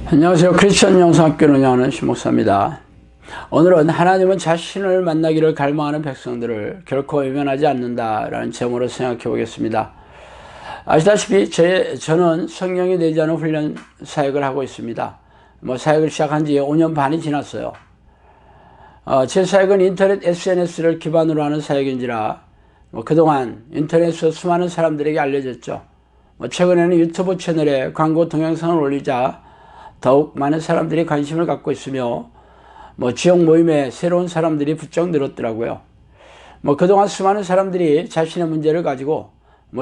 안녕하세요. 크리스천 영성학교를 운영하는 신목사입니다. 오늘은 하나님은 자신을 만나기를 갈망하는 백성들을 결코 외면하지 않는다라는 제목으로 생각해 보겠습니다. 아시다시피 저는 성령이 되지 않은 훈련 사역을 하고 있습니다. 사역을 시작한 지 5년 반이 지났어요. 제 사역은 인터넷 SNS를 기반으로 하는 사역인지라 그동안 인터넷에서 수많은 사람들에게 알려졌죠. 최근에는 유튜브 채널에 광고 동영상을 올리자 더욱 많은 사람들이 관심을 갖고 있으며 지역 모임에 새로운 사람들이 부쩍 늘었더라고요. 그동안 수많은 사람들이 자신의 문제를 가지고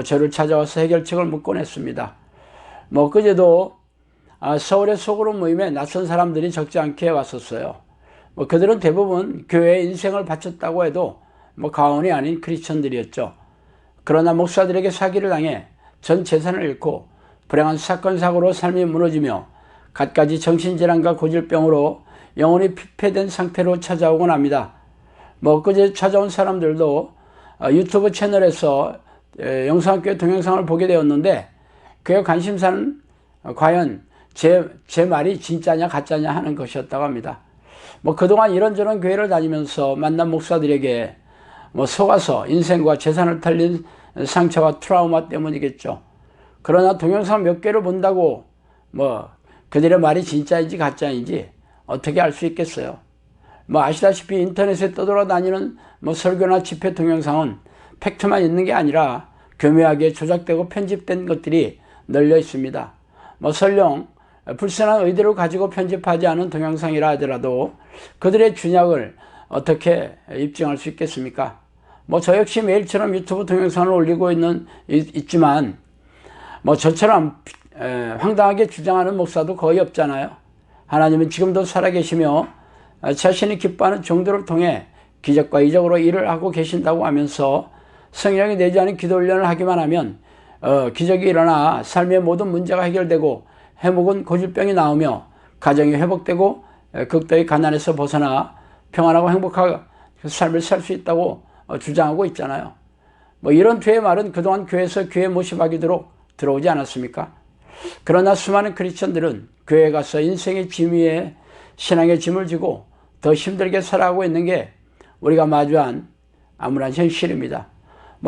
저를 찾아와서 해결책을 묻곤 했습니다. 그제도 서울의 소그룹 모임에 낯선 사람들이 적지 않게 왔었어요. 그들은 대부분 교회에 인생을 바쳤다고 해도 가언이 아닌 크리스천들이었죠. 그러나 목사들에게 사기를 당해 전 재산을 잃고 불행한 사건 사고로 삶이 무너지며 갖가지 정신질환과 고질병으로 영혼이 피폐된 상태로 찾아오곤 합니다. 그제 찾아온 사람들도 유튜브 채널에서 영성학교 동영상을 보게 되었는데 그의 관심사는 과연 제 말이 진짜냐 가짜냐 하는 것이었다고 합니다. 그동안 이런저런 교회를 다니면서 만난 목사들에게 속아서 인생과 재산을 털린 상처와 트라우마 때문이겠죠. 그러나 동영상 몇 개를 본다고 그들의 말이 진짜인지 가짜인지 어떻게 알 수 있겠어요. 아시다시피 인터넷에 떠돌아다니는 설교나 집회 동영상은 팩트만 있는 게 아니라 교묘하게 조작되고 편집된 것들이 널려 있습니다. 설령 불순한 의도를 가지고 편집하지 않은 동영상이라 하더라도 그들의 준약을 어떻게 입증할 수 있겠습니까? 저 역시 매일처럼 유튜브 동영상을 올리고 있지만 저처럼 황당하게 주장하는 목사도 거의 없잖아요. 하나님은 지금도 살아계시며 자신이 기뻐하는 종들을 통해 기적과 이적으로 일을 하고 계신다고 하면서 성령이 되지 않은 기도 훈련을 하기만 하면 기적이 일어나 삶의 모든 문제가 해결되고 해묵은 고질병이 나오며 가정이 회복되고 극도의 가난에서 벗어나 평안하고 행복한 삶을 살 수 있다고 주장하고 있잖아요. 이런 죄의 말은 그동안 교회에서 교회 모집하기도록 들어오지 않았습니까? 그러나 수많은 크리스천들은 교회에 가서 인생의 짐 위에 신앙의 짐을 지고 더 힘들게 살아가고 있는 게 우리가 마주한 암울한 현실입니다.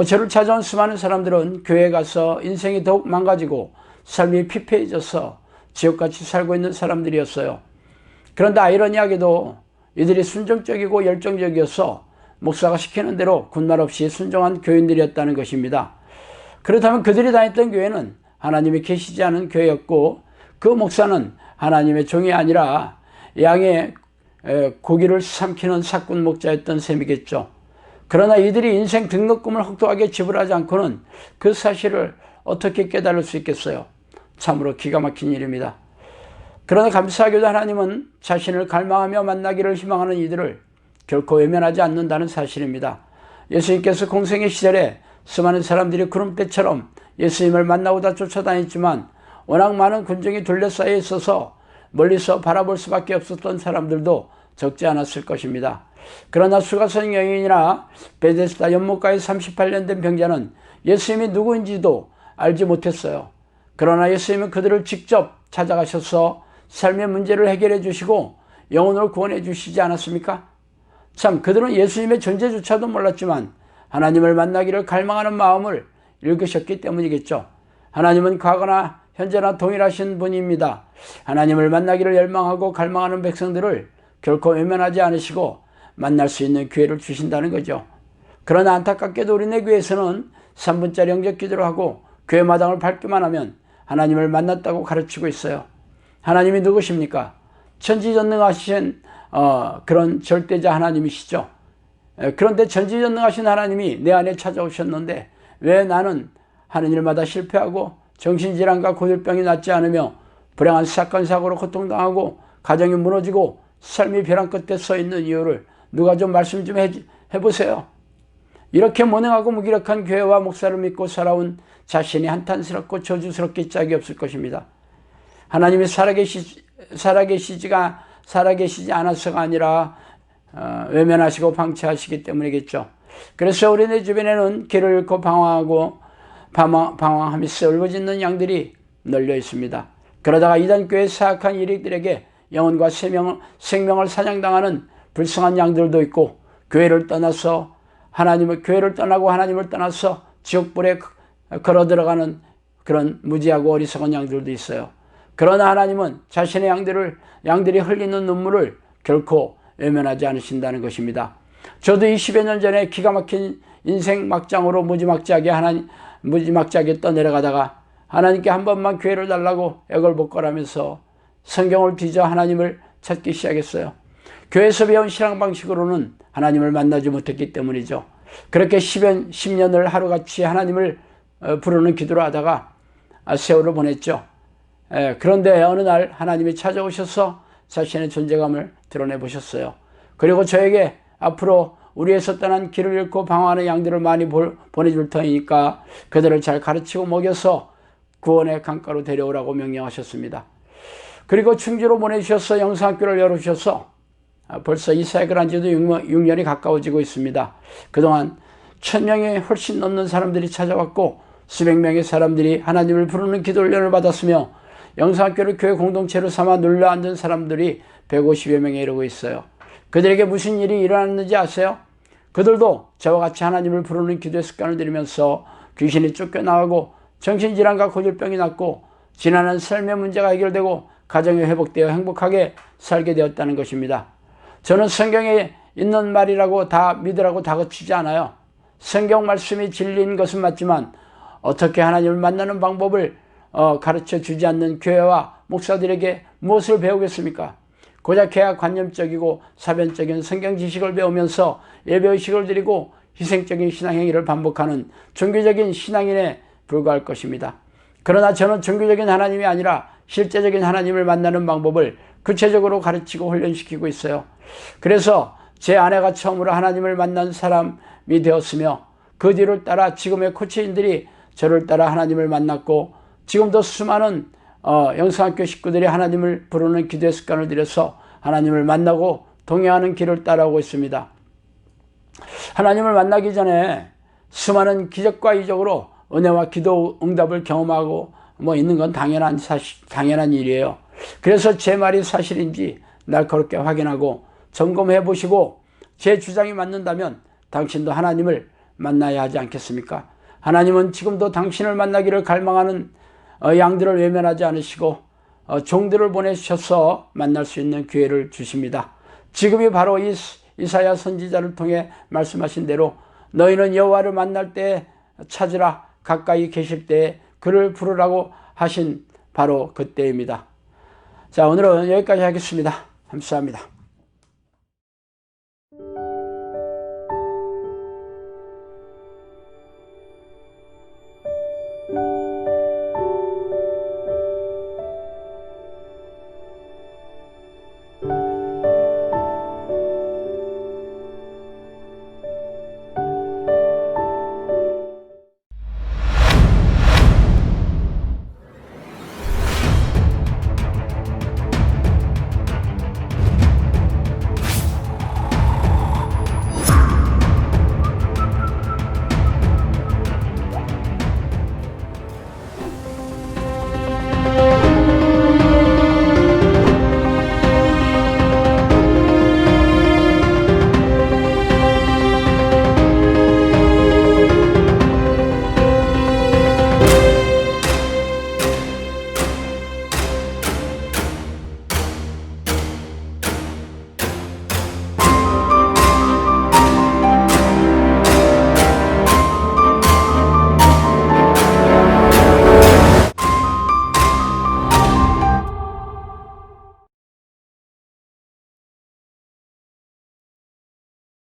저를 찾아온 수많은 사람들은 교회에 가서 인생이 더욱 망가지고 삶이 피폐해져서 지옥같이 살고 있는 사람들이었어요. 그런데 아이러니하게도 이들이 순종적이고 열정적이어서 목사가 시키는 대로 군말 없이 순종한 교인들이었다는 것입니다. 그렇다면 그들이 다녔던 교회는 하나님이 계시지 않은 교회였고 그 목사는 하나님의 종이 아니라 양의 고기를 삼키는 사꾼 목자였던 셈이겠죠. 그러나 이들이 인생 등록금을 혹독하게 지불하지 않고는 그 사실을 어떻게 깨달을 수 있겠어요? 참으로 기가 막힌 일입니다. 그러나 감사하게도 하나님은 자신을 갈망하며 만나기를 희망하는 이들을 결코 외면하지 않는다는 사실입니다. 예수님께서 공생의 시절에 수많은 사람들이 구름대처럼 예수님을 만나고자 쫓아다녔지만 워낙 많은 군중이 둘러싸여 있어서 멀리서 바라볼 수밖에 없었던 사람들도 적지 않았을 것입니다. 그러나 수가성 여인이나 베데스다 연못가에 38년 된 병자는 예수님이 누구인지도 알지 못했어요. 그러나 예수님은 그들을 직접 찾아가셔서 삶의 문제를 해결해 주시고 영혼을 구원해 주시지 않았습니까? 참, 그들은 예수님의 존재조차도 몰랐지만 하나님을 만나기를 갈망하는 마음을 읽으셨기 때문이겠죠. 하나님은 과거나 현재나 동일하신 분입니다. 하나님을 만나기를 열망하고 갈망하는 백성들을 결코 외면하지 않으시고 만날 수 있는 기회를 주신다는 거죠. 그러나 안타깝게도 우리네 교회에서는 3분짜리 영접 기도를 하고 교회 마당을 밟기만 하면 하나님을 만났다고 가르치고 있어요. 하나님이 누구십니까? 천지전능하신 그런 절대자 하나님이시죠. 그런데 전지전능하신 하나님이 내 안에 찾아오셨는데 왜 나는 하는 일마다 실패하고 정신질환과 고질병이 낫지 않으며 불행한 사건 사고로 고통당하고 가정이 무너지고 삶이 벼랑 끝에 서 있는 이유를 누가 좀 말씀 좀 해보세요. 이렇게 무능하고 무기력한 교회와 목사를 믿고 살아온 자신이 한탄스럽고 저주스럽게 짝이 없을 것입니다. 하나님이 살아계시지 않아서가 아니라 외면하시고 방치하시기 때문이겠죠. 그래서 우리네 주변에는 길을 잃고 방황하면서 울부짖는 양들이 널려 있습니다. 그러다가 이단 교회 사악한 이리들에게 영혼과 생명을 사냥당하는 불쌍한 양들도 있고, 교회를 떠나고 하나님을 떠나서 지옥불에 걸어 들어가는 그런 무지하고 어리석은 양들도 있어요. 그러나 하나님은 자신의 양들이 흘리는 눈물을 결코 외면하지 않으신다는 것입니다. 저도 20여 년 전에 기가 막힌 인생 막장으로 무지막지하게 떠내려가다가 하나님께 한 번만 기회를 달라고 애걸복걸하면서 성경을 뒤져 하나님을 찾기 시작했어요. 교회에서 배운 신앙 방식으로는 하나님을 만나지 못했기 때문이죠. 그렇게 10년을 하루같이 하나님을 부르는 기도를 하다가 세월을 보냈죠. 그런데 어느 날 하나님이 찾아오셔서 자신의 존재감을 드러내 보셨어요. 그리고 저에게 앞으로 우리에서 떠난 길을 잃고 방황하는 양들을 많이 보내줄 터이니까 그들을 잘 가르치고 먹여서 구원의 강가로 데려오라고 명령하셨습니다. 그리고 충주로 보내주셔서 영성학교를 열어주셔서 벌써 이 사역을 한 지도 6년이 가까워지고 있습니다. 그동안 1000명이 훨씬 넘는 사람들이 찾아왔고 수백 명의 사람들이 하나님을 부르는 기도 훈련을 받았으며 영성학교를 교회 공동체로 삼아 눌러앉은 사람들이 150여 명에 이르고 있어요. 그들에게 무슨 일이 일어났는지 아세요? 그들도 저와 같이 하나님을 부르는 기도의 습관을 들이면서 귀신이 쫓겨나가고 정신질환과 고질병이 낫고 지난한 삶의 문제가 해결되고 가정이 회복되어 행복하게 살게 되었다는 것입니다. 저는 성경에 있는 말이라고 다 믿으라고 다그치지 않아요. 성경 말씀이 진리인 것은 맞지만 어떻게 하나님을 만나는 방법을 가르쳐 주지 않는 교회와 목사들에게 무엇을 배우겠습니까? 고작 개혁관념적이고 사변적인 성경 지식을 배우면서 예배의식을 드리고 희생적인 신앙행위를 반복하는 종교적인 신앙인에 불과할 것입니다. 그러나 저는 종교적인 하나님이 아니라 실제적인 하나님을 만나는 방법을 구체적으로 가르치고 훈련시키고 있어요. 그래서 제 아내가 처음으로 하나님을 만난 사람이 되었으며 그 뒤를 따라 지금의 코치인들이 저를 따라 하나님을 만났고 지금도 수많은 영성학교 식구들이 하나님을 부르는 기도의 습관을 들여서 하나님을 만나고 동행하는 길을 따라오고 있습니다. 하나님을 만나기 전에 수많은 기적과 이적으로 은혜와 기도 응답을 경험하고 있는 건 당연한 일이에요. 그래서 제 말이 사실인지 날카롭게 확인하고 점검해 보시고 제 주장이 맞는다면 당신도 하나님을 만나야 하지 않겠습니까? 하나님은 지금도 당신을 만나기를 갈망하는 양들을 외면하지 않으시고 종들을 보내셔서 만날 수 있는 기회를 주십니다. 지금이 바로 이사야 선지자를 통해 말씀하신 대로 너희는 여호와를 만날 때 찾으라, 가까이 계실 때에 그를 부르라고 하신 바로 그때입니다. 자, 오늘은 여기까지 하겠습니다. 감사합니다.